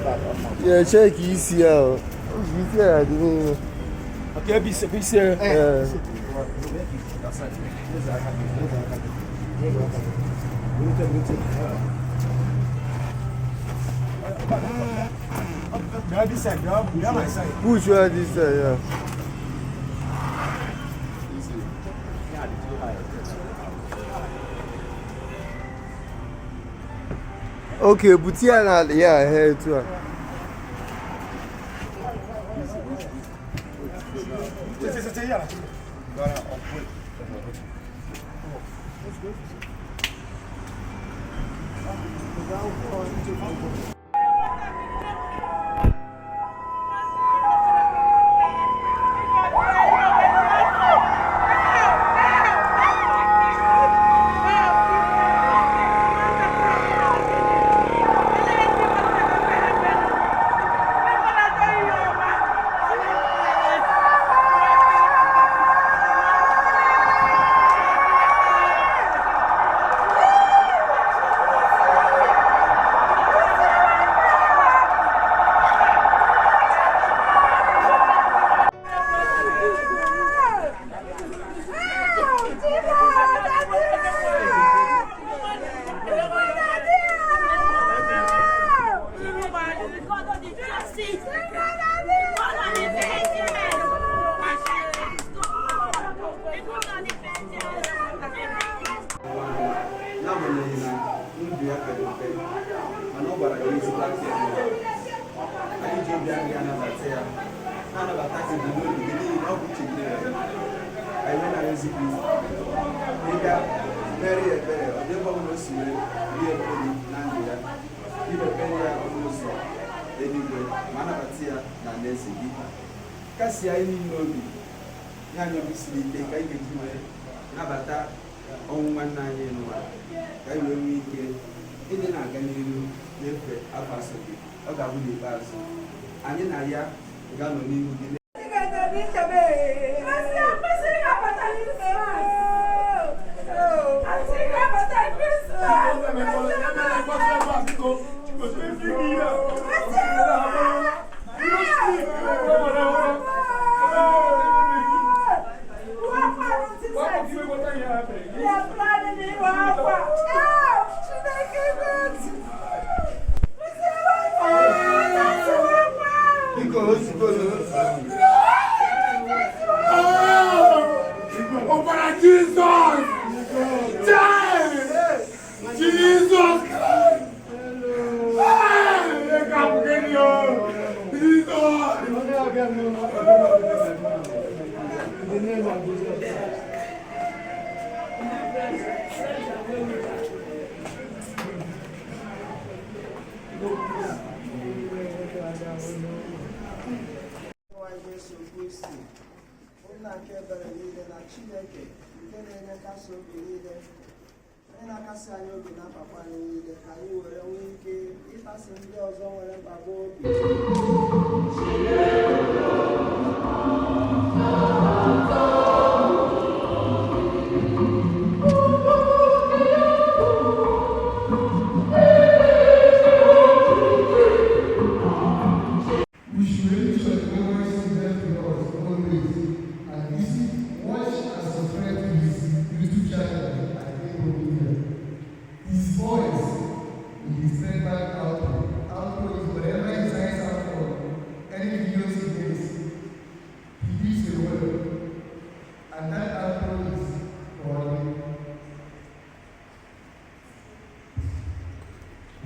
Yeah, check easy out. Easy out, I didn't. Okay, be safe. This side, my side. Push you this side, yeah. Okay, but yeah, here too.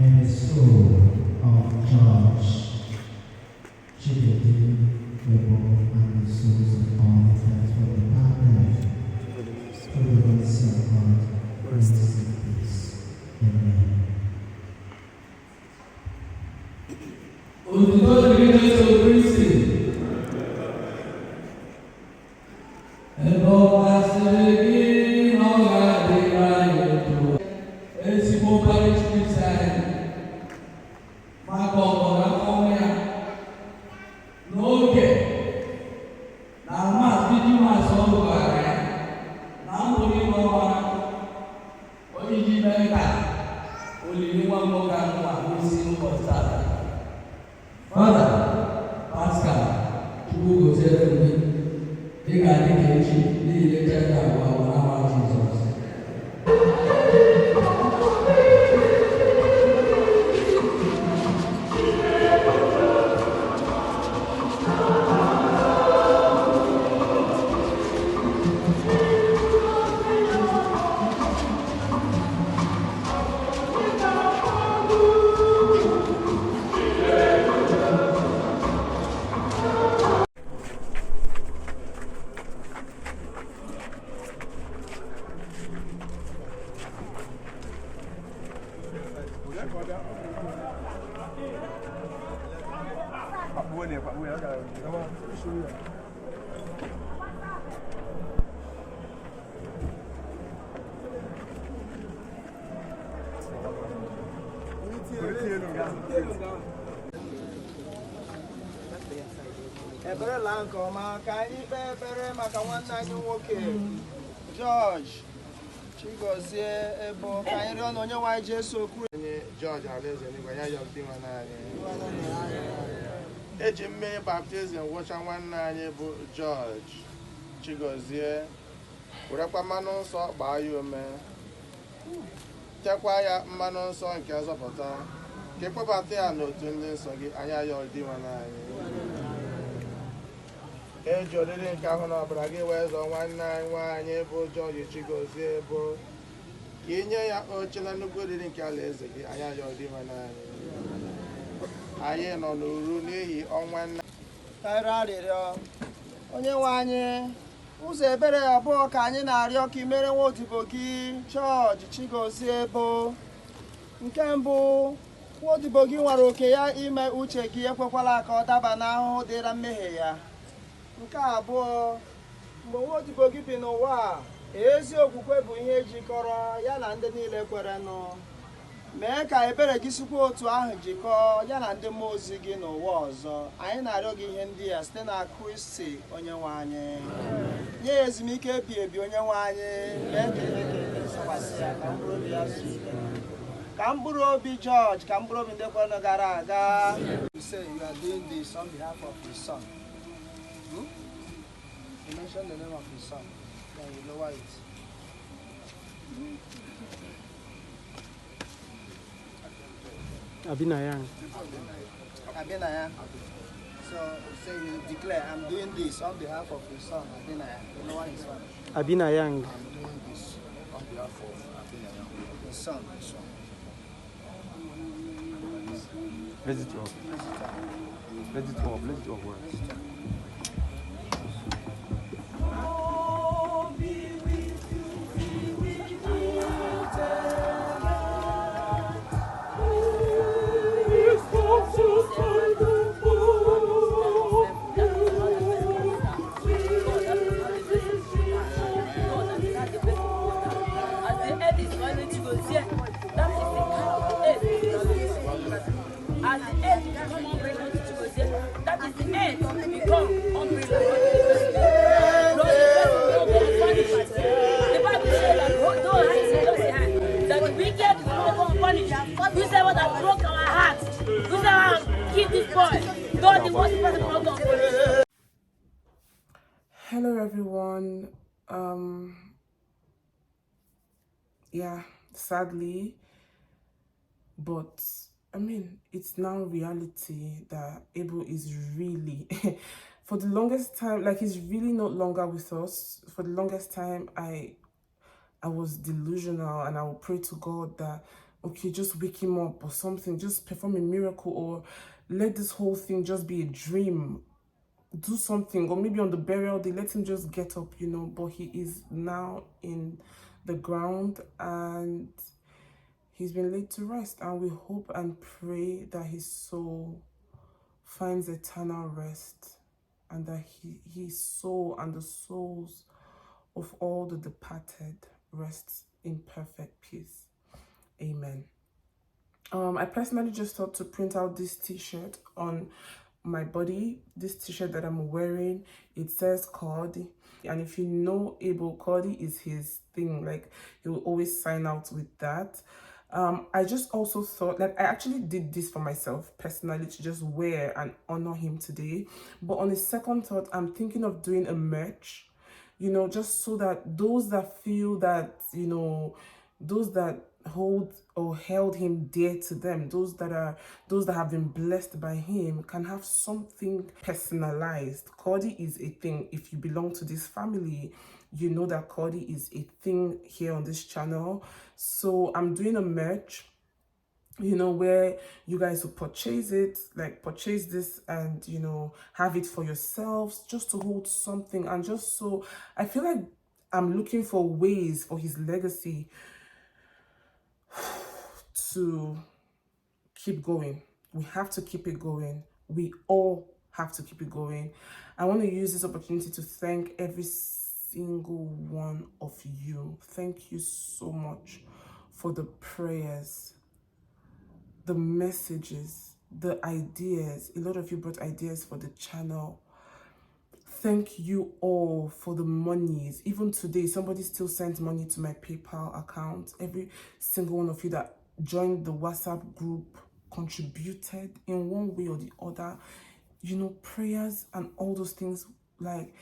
And the soul of George Chukwudi, Eboh, and the souls of all the friends for the departed, for the mercy of God, rest in peace. Amen. Father, Pascal, Chukwudi, they got the kitchen, they let that one Jesus. Ebere la nke ọma ka anyị kpee ekpere maka nwanne anyị nwoke George Chigozie Eboh ka anyị rịọ na onye nwe anyị Jesu okwu George alaeze n'igwe ya yọọ dị nwanne anyị eji mmiri baptizim wụcha nwanne anyị bụ George Chigozie werekwa mmanụ nsọ gbaa ya ume tekwa ya mmanụ nsọ nke nzọpụta ka ekpebata ya n'otu ndị nsọ gị anyị ayọọ dị nwanne anyị eji oriri nke ahụ n'ọbara gị wee zọọ nwanne anyị nwaanyị bụ George Chigozie Eboh ka inye ya oche na nnukwu oriri nke alaeze gị anyị ayọọ dị nwanne anyị nọ n'uru n'ihi ọnwa nna karịa arịrịọ onye nwe anyị ụzọ ebere abụọ ka anyị na-arịọ ka imere nwa odibo gị George Chigozie Eboh. Nke mbụ, nwa odibo gị nwere oke ya ime uche gị, ekwekwala ka ọ daba n'ahụhụ dịra mmehie ya. Nke abụọ, mgbe nwa odibo gị bi n'ụwa ezi okwukwe bụ ihe jikọrọ ya na ndị niile kwerenụ. Mee ka ebere gị sikwa otu ahụ jikọọ ya na ndị mmụọ ozi gị n'ụwa ọzọ. Anyị na-arịọ gị ihe ndị a site na Kristi onye nwe anyị. Nye ya ezumike ebi ebi onye nwe anyị. Mee ka ihe ka nsọgbasị ya ka mkpụrụ obi ya zuo ike. Ka mkpụrụ obi George, ka mkpụrụ obi ndị kwerenụ gara aga. You say you are doing this on behalf of his son. You mention the name of his son. Then you lower it. Abinayang. Abinayang. So say you declare, I'm doing this on behalf of his son, Abinayang. You know what his son? Abinayang. I'm doing this on behalf of Abinayang. His son. Let's do it off. Let's do it off. Let's do it off. Hello everyone. Yeah, sadly, but I mean, it's now reality that Eboh is really for the longest time, like, he's really not longer with us. For the longest time I was delusional, and I would pray to God that, okay, just wake him up or something, just perform a miracle, or let this whole thing just be a dream. Do something, or maybe on the burial day, let him just get up, you know. But he is now in the ground and he's been laid to rest, and we hope and pray that his soul finds eternal rest, and that his soul and the souls of all the departed rests in perfect peace. Amen. I personally just thought to print out this t-shirt on my body. This t-shirt that I'm wearing, it says Chukwudi, and if you know Eboh, Chukwudi is his thing. Like, he will always sign out with that. I just also thought, like, I actually did this for myself personally to just wear and honor him today. But on a second thought, I'm thinking of doing a merch, you know, just so that those that feel that, you know, those that hold or held him dear to them, those that have been blessed by him, can have something personalized. Cordy is a thing. If you belong to this family, you know that Cordy is a thing here on this channel. So I'm doing a merch, you know, where you guys will purchase it, like purchase this and, you know, have it for yourselves, just to hold something. And just so I feel like I'm looking for ways for his legacy to keep going. We have to keep it going. We all have to keep it going. I want to use this opportunity to thank every single one of you. Thank you so much for the prayers, the messages, the ideas. A lot of you brought ideas for the channel. Thank you all for the monies. Even today, somebody still sent money to my PayPal account. Every single one of you that joined the WhatsApp group contributed in one way or the other. You know, prayers and all those things. Like,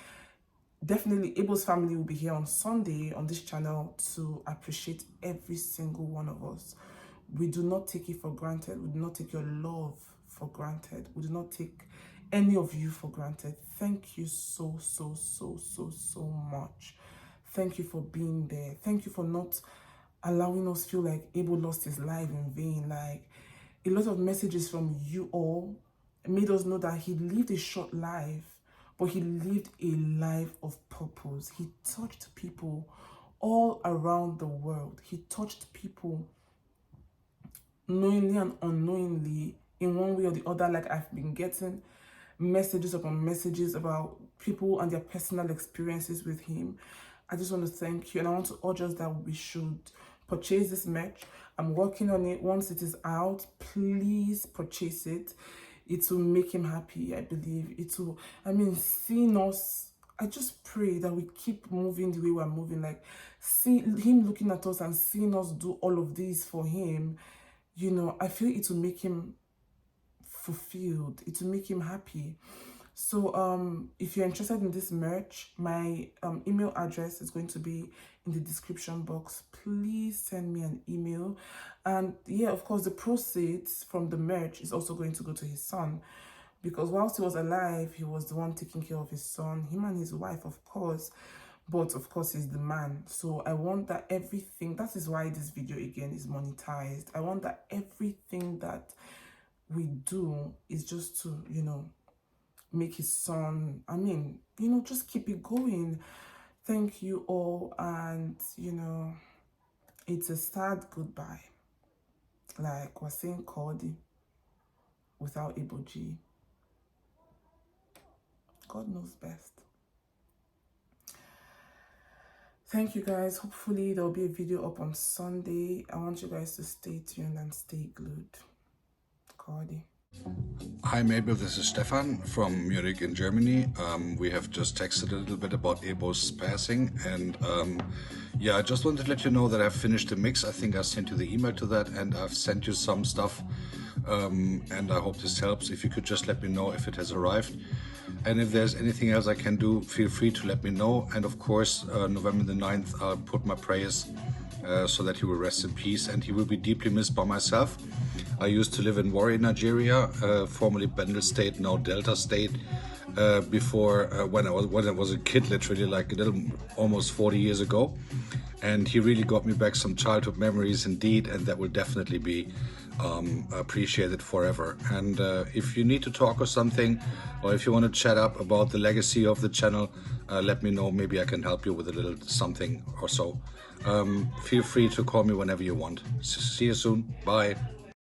definitely Eboh's family will be here on Sunday on this channel to appreciate every single one of us. We do not take it for granted. We do not take your love for granted. We do not take any of you for granted. Thank you so much. Thank you for being there. Thank you for not allowing us feel like Eboh lost his life in vain. Like, a lot of messages from you all made us know that he lived a short life, but he lived a life of purpose. He touched people all around the world. He touched people knowingly and unknowingly in one way or the other. Like, I've been getting messages upon messages about people and their personal experiences with him. I just want to thank you, and I want to urge us that we should purchase this merch. I'm working on it. Once it is out, please purchase it. It will make him happy, I believe. It will, I mean, seeing us, I just pray that we keep moving the way we're moving. Like, see him looking at us and seeing us do all of this for him, you know, I feel it will make him fulfilled. It will make him happy. So if you're interested in this merch, my email address is going to be in the description box. Please send me an email. And yeah, of course, the proceeds from the merch is also going to go to his son, because whilst he was alive, he was the one taking care of his son, him and his wife, of course. But of course, he's the man. So I want that everything, that is why this video again is monetized. I want that everything that we do is just to, you know, make his son, I mean, you know, just keep it going. Thank you all. And, you know, it's a sad goodbye. Like we're saying Cordy without Eboh G. God knows best. Thank you guys. Hopefully there'll be a video up on Sunday. I want you guys to stay tuned and stay glued. Cordy. Hi Mabel, this is Stefan from Munich in Germany. We have just texted a little bit about Eboh's passing, and yeah, I just wanted to let you know that I've finished the mix. I think I sent you the email to that, and I've sent you some stuff, and I hope this helps. If you could just let me know if it has arrived, and if there's anything else I can do, feel free to let me know. And of course, November the 9th, I'll put my prayers so that he will rest in peace, and he will be deeply missed by myself. I used to live in Warri, Nigeria, formerly Bendel State, now Delta State, before when I was a kid, literally like almost 40 years ago. And he really got me back some childhood memories indeed, and that will definitely be appreciated forever. And if you need to talk or something, or if you want to chat up about the legacy of the channel, let me know. Maybe I can help you with a little something or so. Feel free to call me whenever you want. See you soon. Bye.